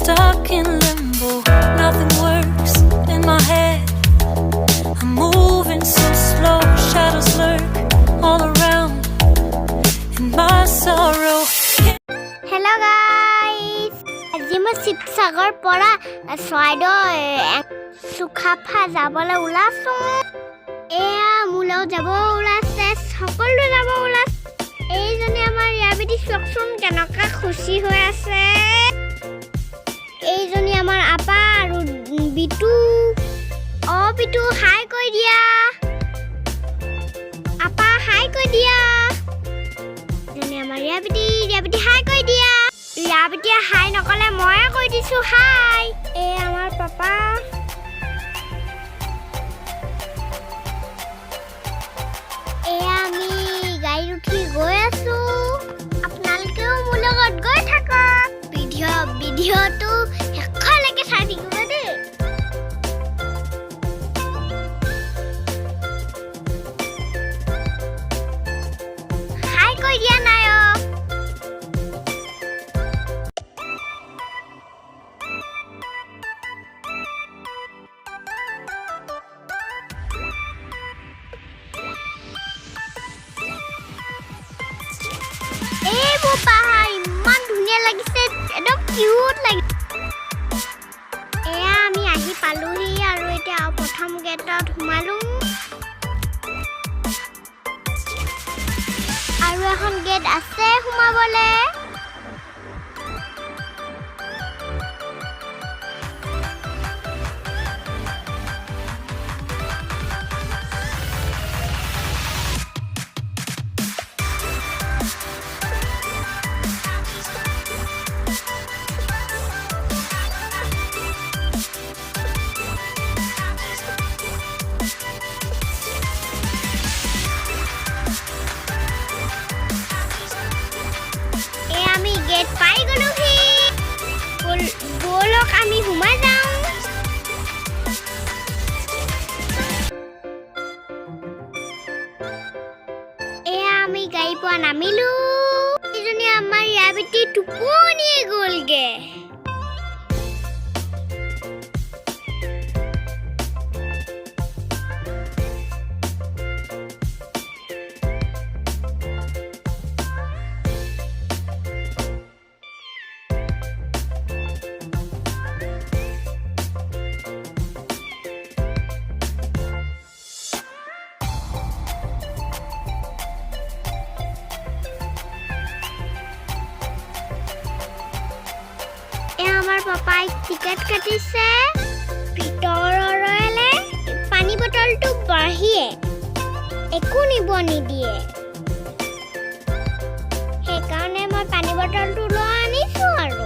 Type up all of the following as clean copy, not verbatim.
stuck in limbo. Nothing works in my head. I'm moving so slow. Shadows lurk all around in my sorrow. Hello guys. আজি মই শিৱসাগৰ পৰা চৰাইদেউ সুখাফা যাবলৈ ওলাইছো। এয়া মোলৈ যাব ওলাইছে, সকলো যাব ওলাইছে। এইজনী আমাৰ ইয়াবিতি চকচোন কেনেকুৱা খুশি হৈ আছে। এইজনী আমাৰ আপা আৰু বিটু। বিটু হাই কৈ দিয়া। আপা হাই কৈ দিয়া। এইজনী আমাৰ ইয়াবিতি হাই কৈ দিয়া। ইয়াবিতিয়ে হাই নকলে ময়ে কৈ দিছো হাই। এই আমাৰ পাপা। এয়া আমি গাড়ীত উঠি গৈ আছো। আপোনালোকেও মোৰ লগত গৈ থাকক। ভিডিঅ'টো শেষলৈকে চাই থাকিব দেই। হাই কৈ দিয়া নাই অ। মোৰ পাহাৰ ইমান ধুনীয়া লাগিছে, একদম কিউট লাগিছে। এয়া আমি আহি পালোহি আৰু এতিয়া প্ৰথম গেটত সোমালো। আৰু এখন গেট আছে সোমাবলে। গেট পাই গলোহি। বলক আমি সোমাই যাওঁ। এয়া আমি গাড়ী পৰা নামিলো। এইজনী আমাৰ ইয়াবিতি টোপনিয়ে গ'লগে। আমাৰ পাপাই টিকেট কাটিছে। ভিতৰলে পানী বটলটো বাঢ়িয়ে একো নিব নিদিয়ে। সেইকাৰণে মই পানী বটলটো লৈ আনিছো আৰু।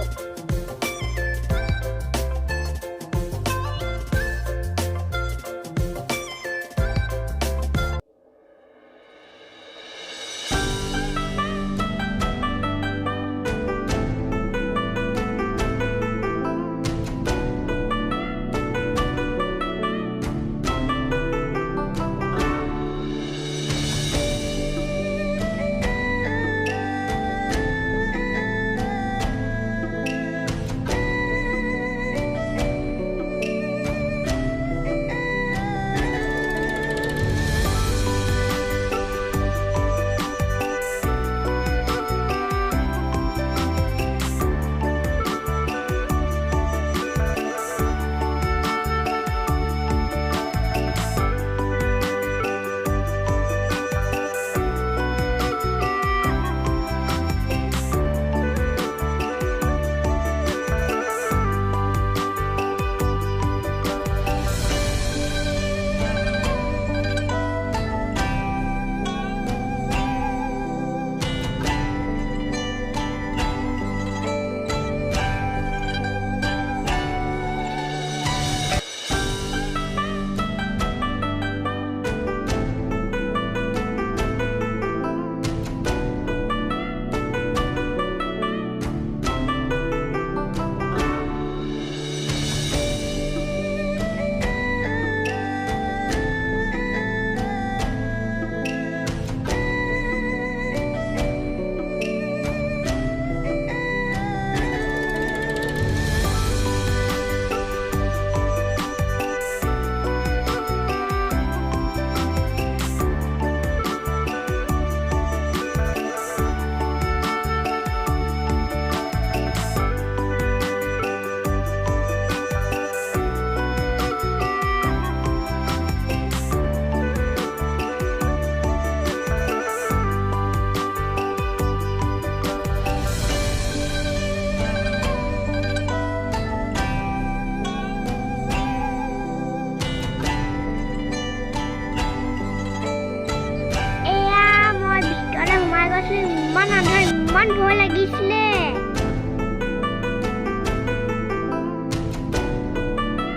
ইমান আন্ধাৰ ইমান ভয় লাগিছিলে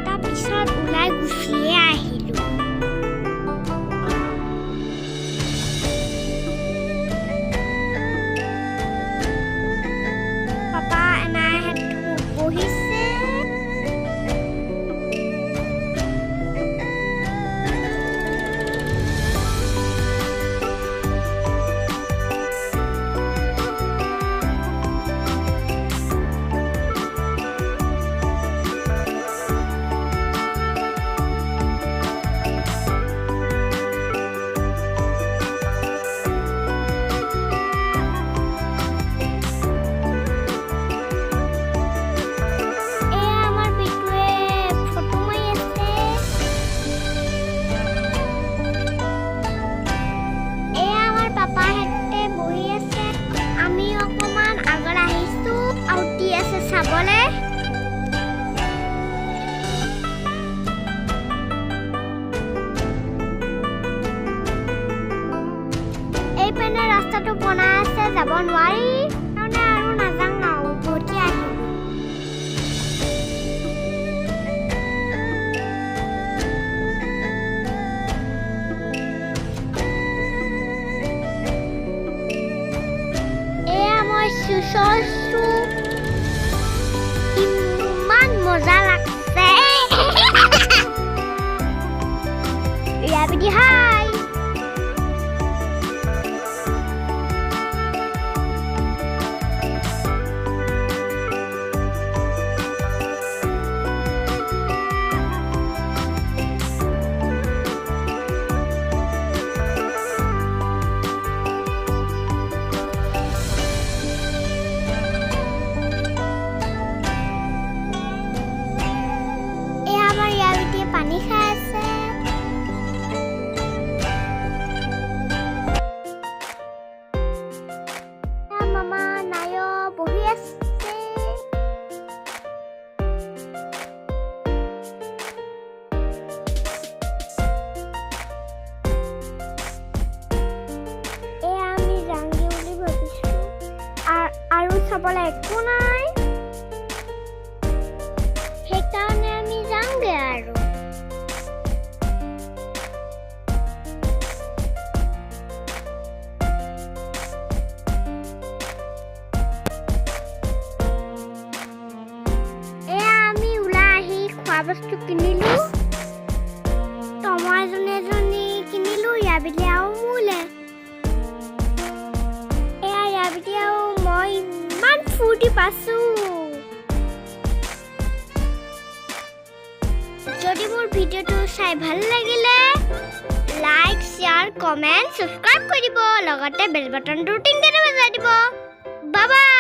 তাৰপিছত ওলাই গুচিয়ে আহিলো পাপা এনাইহঁত বহিছে চাবলে এই পেনে ৰাস্তাটো বনাই আছে যাব নোৱাৰি মানে আৰু নাযাওঁ উভতি আহিম এয়া মই চুচছো ইমান মজা লাগছে ৰিয়াবিডি হাই পানী খাই আছে মামা নায় বহি আছে আমি যাংগে বুলি ভাবিছো আৰু চাবলৈ একো নাই সেইকাৰণে আমি যাংগে আৰু বস্তু কিনিলো টমা এজনী কিনিলো ৰিয়াবিডি আৰু মোলে এয়া ৰিয়াবিডি আৰু মই ইমান ফূৰ্তি পাইছো যদি মোৰ ভিডিঅ'টো চাই ভাল লাগিলে লাইক শ্বেয়াৰ কমেণ্ট ছাবস্ক্ৰাইব কৰি দিব লগতে বেল বাটনটো টিং টিং বজাই দিব বাই বাই